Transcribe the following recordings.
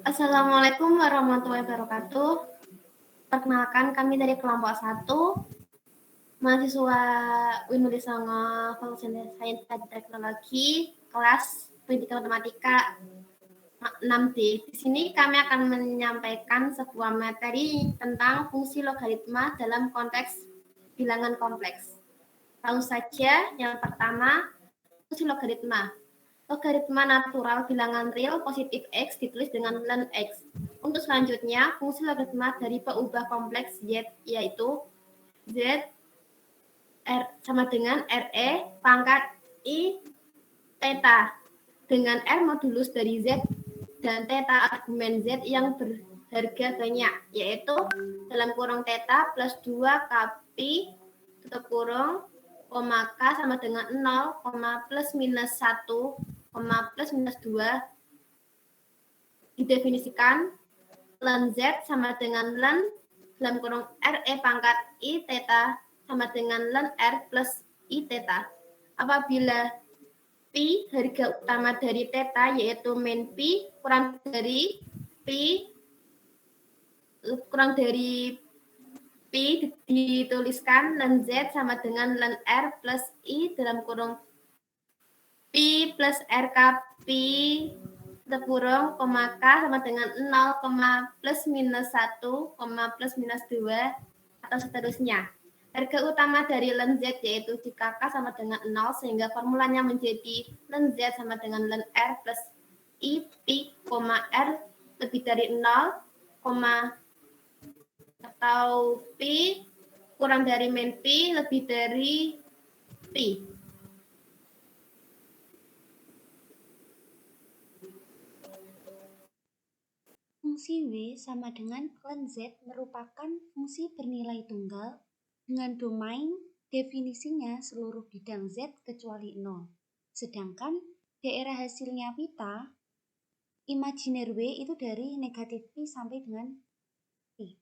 Assalamualaikum warahmatullahi wabarakatuh. Perkenalkan, kami dari kelompok 1, mahasiswa Unmul Songo Fakultas Sains dan Teknologi, kelas Pendidikan Matematika 6D. Di sini kami akan menyampaikan sebuah materi tentang fungsi logaritma dalam konteks bilangan kompleks. Langsung saja, yang pertama, fungsi logaritma. Logaritma natural bilangan real positif X ditulis dengan ln X. Untuk selanjutnya, fungsi logaritma dari peubah kompleks Z, yaitu Z R sama dengan RE pangkat I theta dengan R modulus dari Z dan theta argumen Z yang berharga banyak, yaitu dalam kurung theta plus 2 pi tutup kurung, K sama dengan 0, plus minus 1, plus minus 2 didefinisikan ln Z sama dengan ln dalam kurung RE pangkat I theta sama dengan ln R plus I theta. Apabila Pi harga utama dari theta yaitu min Pi kurang dari Pi dituliskan ln Z sama dengan ln R plus I dalam kurung Pi plus RK Pi kurung, K sama dengan 0, plus minus 1, plus minus 2, atau seterusnya. Harga utama dari ln Z yaitu jika K sama dengan 0, sehingga formulanya menjadi ln Z sama dengan ln R plus I Pi, R lebih dari 0, atau Pi kurang dari min Pi lebih dari Pi. Fungsi W sama dengan ln Z merupakan fungsi bernilai tunggal dengan domain definisinya seluruh bidang Z kecuali 0. Sedangkan daerah hasilnya pita, imajiner W itu dari negatif Pi sampai dengan Pi.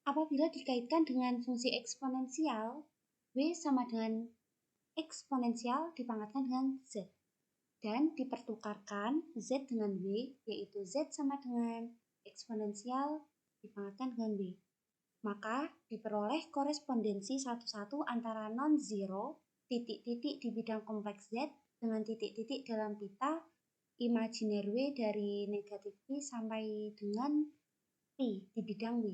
Apabila dikaitkan dengan fungsi eksponensial, W sama dengan eksponensial dipangkatkan dengan Z. Dan dipertukarkan Z dengan W, yaitu Z sama dengan eksponensial dipangkatkan dengan W. Maka diperoleh korespondensi satu-satu antara non-zero, titik-titik di bidang kompleks Z dengan titik-titik dalam pita, imajiner W dari negatif Pi sampai dengan Pi di bidang W.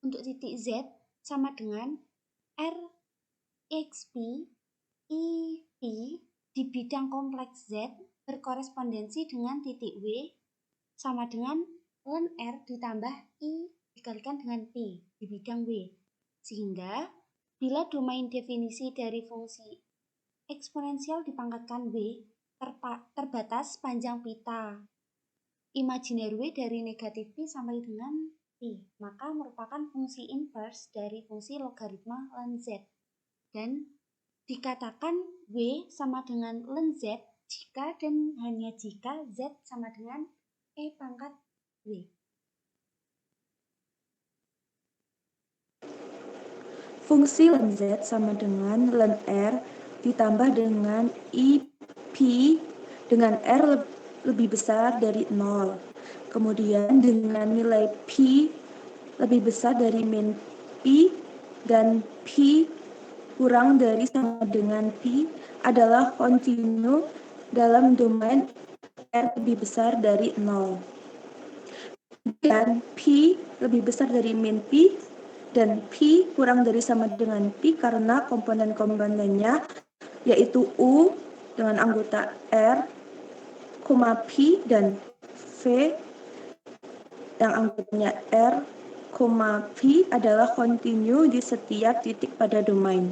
Untuk titik Z sama dengan R XP I Pi di bidang kompleks Z berkorespondensi dengan titik W sama dengan ln R ditambah I dikalikan dengan Pi di bidang W. Sehingga bila domain definisi dari fungsi eksponensial dipangkatkan W terbatas panjang pita imajiner W dari negatif Pi sampai dengan Pi, maka merupakan fungsi inverse dari fungsi logaritma ln Z. Dan dikatakan W sama dengan ln Z jika dan hanya jika Z sama dengan E pangkat W. Fungsi ln Z sama dengan ln R ditambah dengan I Pi dengan R lebih besar dari 0. Kemudian dengan nilai Pi lebih besar dari min Pi dan Pi kurang dari sama dengan Pi adalah kontinu dalam domain R lebih besar dari 0. Dan Pi lebih besar dari min Pi dan Pi kurang dari sama dengan Pi karena komponen-komponennya yaitu U dengan anggota R, Pi dan V yang anggotanya R, Pi adalah kontinu di setiap titik pada domain.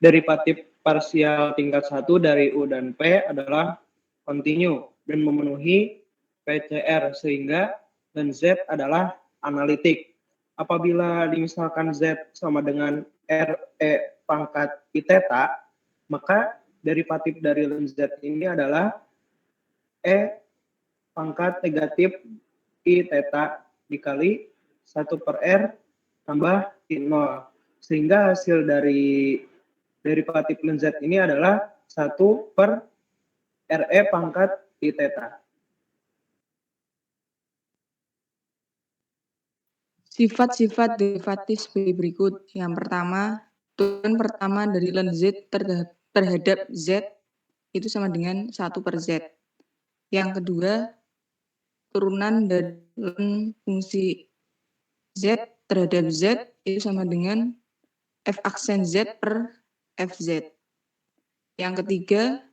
Derivatif parsial tingkat 1 dari U dan P adalah kontinu dan memenuhi PCR sehingga dan Z adalah analitik. Apabila dimisalkan Z sama dengan RE pangkat I theta, maka derivatif dari ln Z ini adalah E pangkat negatif I theta dikali 1 per R tambah I0. Sehingga hasil dari derivatif ln Z ini adalah 1 per RE pangkat I theta. Sifat-sifat derivatif sebagai berikut. Yang pertama, turunan pertama dari ln Z terhadap Z itu sama dengan 1/Z. Yang kedua, turunan dari ln fungsi Z terhadap Z itu sama dengan F aksen Z per FZ. Yang ketiga,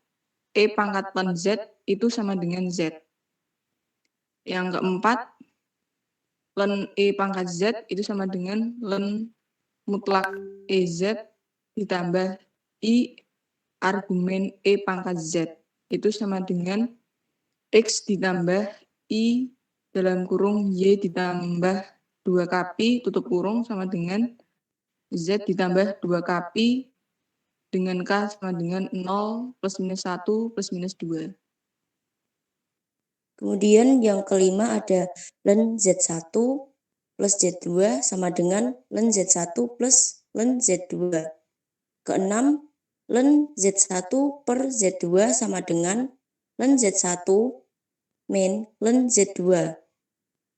E pangkat ln Z itu sama dengan Z. Yang keempat, ln E pangkat Z itu sama dengan ln mutlak EZ ditambah I argumen E pangkat Z. Itu sama dengan X ditambah I dalam kurung Y ditambah 2 tutup kurung sama dengan Z ditambah 2 dengan K sama dengan 0 plus minus 1 plus minus 2. Kemudian yang kelima ada ln Z1 plus Z2 sama dengan ln Z1 plus ln Z2. Keenam, ln Z1 per Z2 sama dengan ln Z1 min ln Z2.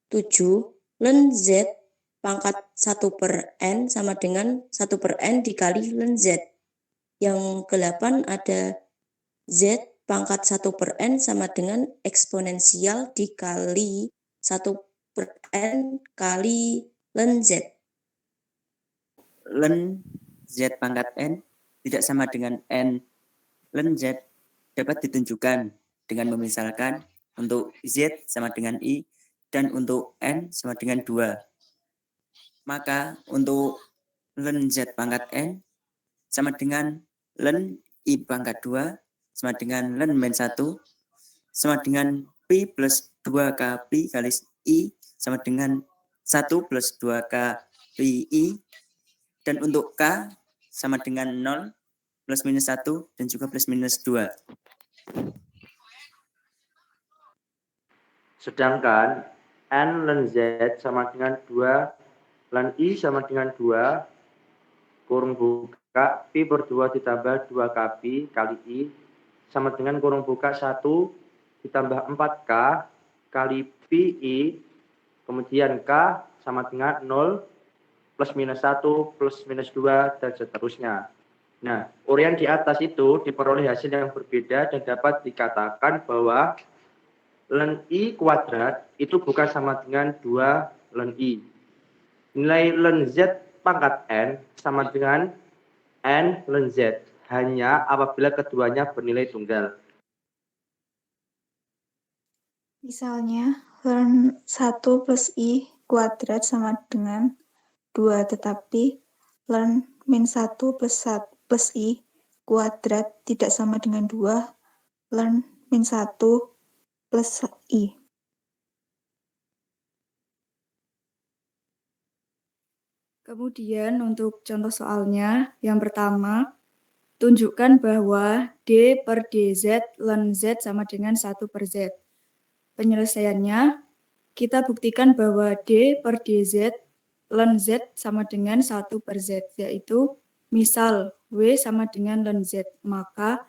7, ln Z pangkat 1 per N sama dengan 1 per N dikali ln Z. Yang ke-8 ada Z pangkat 1 per N sama dengan eksponensial dikali 1 per N kali ln Z. Ln Z pangkat N tidak sama dengan N ln Z dapat ditunjukkan dengan memisalkan untuk Z sama dengan I dan untuk N sama dengan 2. Maka untuk ln Z pangkat N sama dengan ln I pangkat 2 sama dengan ln min 1 sama dengan Pi plus 2K Pi kali I sama dengan 1 plus 2K Pi I. Dan untuk K sama dengan 0 plus minus 1 dan juga plus minus 2. Sedangkan N ln Z sama dengan 2, ln I sama dengan 2, kurung buka, Pi per 2 ditambah 2K Pi kali I, sama dengan kurung buka 1 ditambah 4K kali Pi I, kemudian K sama dengan 0, plus minus 1, plus minus 2, dan seterusnya. Nah, uraian di atas itu diperoleh hasil yang berbeda dan dapat dikatakan bahwa ln I kuadrat itu bukan sama dengan 2 ln I. Nilai ln Z pangkat N sama dengan N ln Z hanya apabila keduanya bernilai tunggal. Misalnya, ln 1 plus I kuadrat sama dengan 2, tetapi ln min 1 plus I kuadrat tidak sama dengan 2 ln min 1 plus I. Kemudian untuk contoh soalnya, yang pertama, tunjukkan bahwa D per DZ ln Z sama dengan 1 per Z. Penyelesaiannya, kita buktikan bahwa D per DZ ln Z sama dengan 1 per Z, yaitu misal W sama dengan ln Z, maka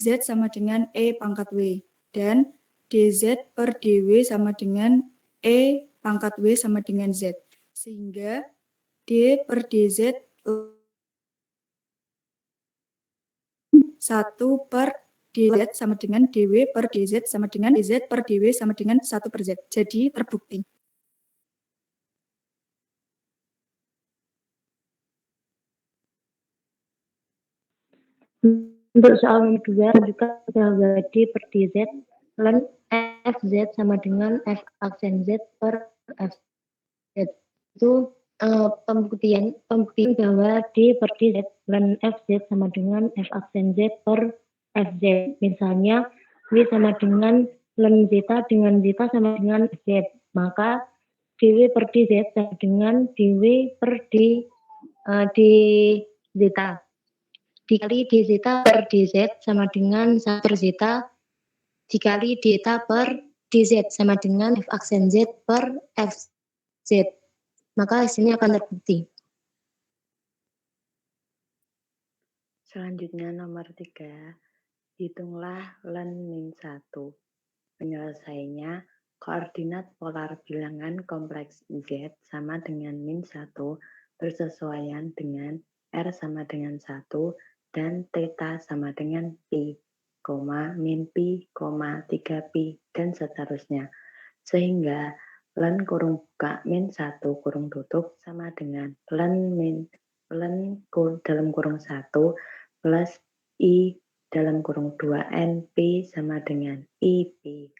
Z sama dengan E pangkat W, dan DZ per DW sama dengan E pangkat W sama dengan Z. Sehingga D per DZ 1 per DZ sama dengan DW per DZ sama dengan DZ per DW sama dengan 1 per Z. Jadi terbukti. Untuk soal nomor 2, tunjukkan bahwa D per DZ ln FZ sama dengan F aksen Z per FZ. Itu pembuktian bahwa D per DZ ln FZ sama dengan F aksen Z per FZ. Misalnya, W sama dengan ln zeta dengan zeta sama dengan Z. Maka dW per DZ sama dengan dW per D zeta. Dikali d zeta per dz sama dengan 1 per zeta dikali d zeta per dz sama dengan f aksen z per fz. Maka hasilnya akan terbukti. Selanjutnya nomor 3, hitunglah ln min min 1. Penyelesaiannya, koordinat polar bilangan kompleks Z sama dengan min 1 bersesuaian dengan R sama dengan 1 dan theta sama dengan pi, min pi, 3pi, dan seterusnya. Sehingga len kurung buka min 1 kurung tutup sama dengan len dalam kurung 1 plus I dalam kurung 2N Pi sama dengan IP,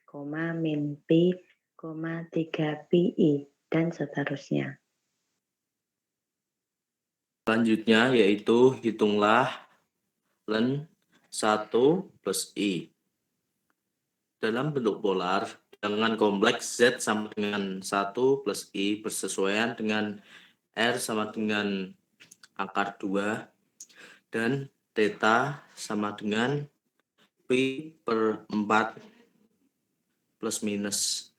min Pi, 3PI, dan seterusnya. Selanjutnya yaitu hitunglah len 1 plus I. Dalam bentuk polar, bilangan kompleks Z sama dengan 1 plus I bersesuaian dengan R sama dengan akar 2 dan theta sama dengan Pi per 4 plus minus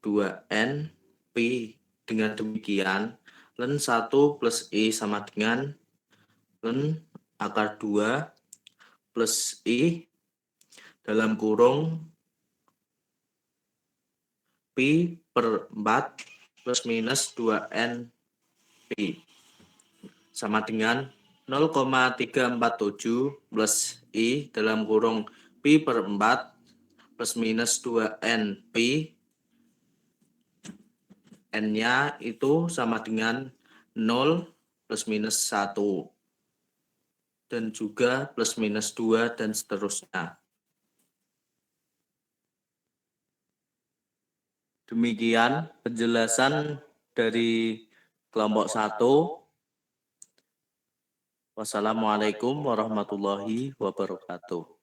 2N Pi. Dengan demikian, len 1 plus I sama dengan len akar 2 plus I dalam kurung Pi per 4 plus minus 2N Pi sama dengan 0,347 plus I dalam kurung Pi per 4 plus minus 2N Pi. N-nya itu sama dengan 0 plus minus 1 dan juga plus minus 2 dan seterusnya. Demikian penjelasan dari kelompok 1. Wassalamualaikum warahmatullahi wabarakatuh.